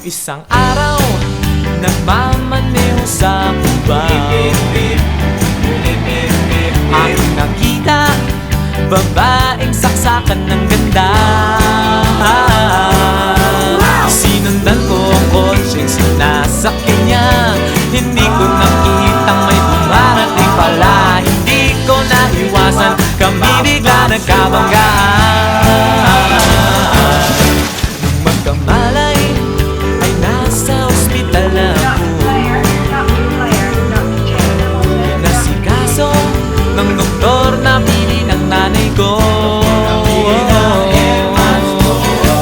Isang araw, nagmamaneho sa Cuba, aking nakita, babaeng saksakan ng ganda. Sinundan ko ang kotseng sinasakyan niya. Hindi ko nakitang may dumarating pala. Hindi ko naiwasan, kami bigla nagkabanggaan. Nung magkamalay, ay nasa ospital na ako. Nasikaso ng doktor na pili ng nanay ko.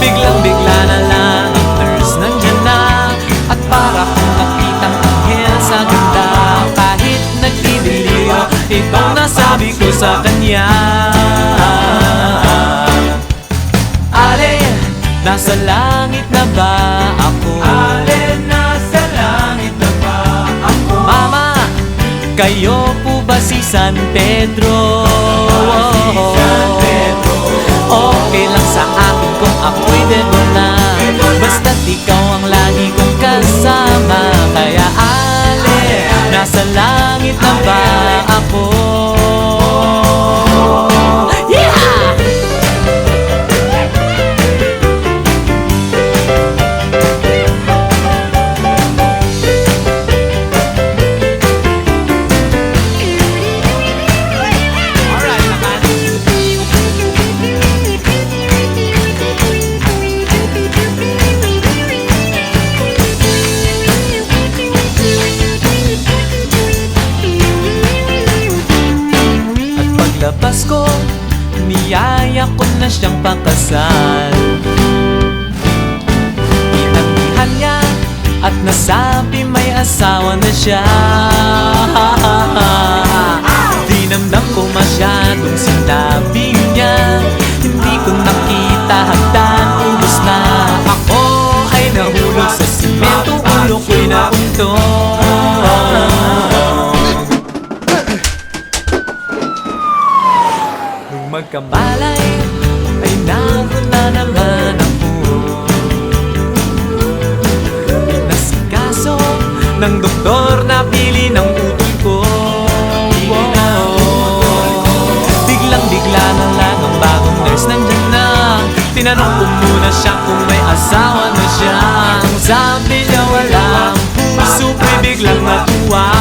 Biglang-bigla na lang ang nurse nandyan na, at para kong nakitang anghel sa ganda. Kahit nagdidiliyo, itong nasabi ko sa kanya. Ale, nasa langit na ba ako? Ale, nasa langit na ba ako? Mama, kayo po ba si San Pedro? Okay lang sa akin kung ako'y dedo na, basta't ikaw ang lagi kong kasama. Kaya ale, nasa langit na ba ako? Yeah! Paglabas ko, niyaya ko na siyang pakasal. Inandihan niya at nasabi may asawa na siya. Dinamdam ko masyadong sinabi niya. Hindi ko nakita hagdan, ubos na. Ako ay nahulog sa simento, ulo ko'y nauntog. Magkamalay, ay naroon na naman ako. Pinasikaso ng doktor na pili ng utol ko. Biglang-bigla na lang ang bagong nurse nandyan na. Tinanong ko muna siya kung may asawa na siya. Ang sabi niya walang puso, ko'y biglang natuwa.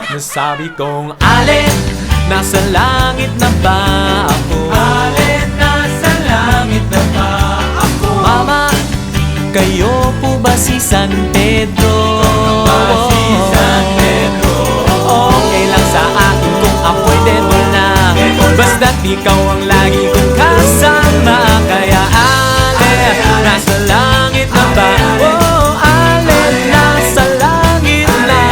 At nasabi kong, ale, nasa langit na ba ako? Ale, nasa langit na ba ako? Mama, kayo po ba si San Pedro? Si San Pedro. Okay lang sa akin kung ako'y dedo na, basta't ikaw ang lagi kong kasama. Kaya ale, nasa langit na ba? Oh, ale, nasa langit na.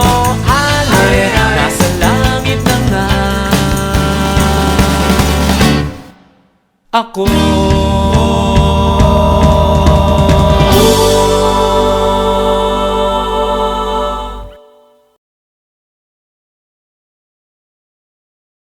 Oh, ale, nasa langit na nga ako.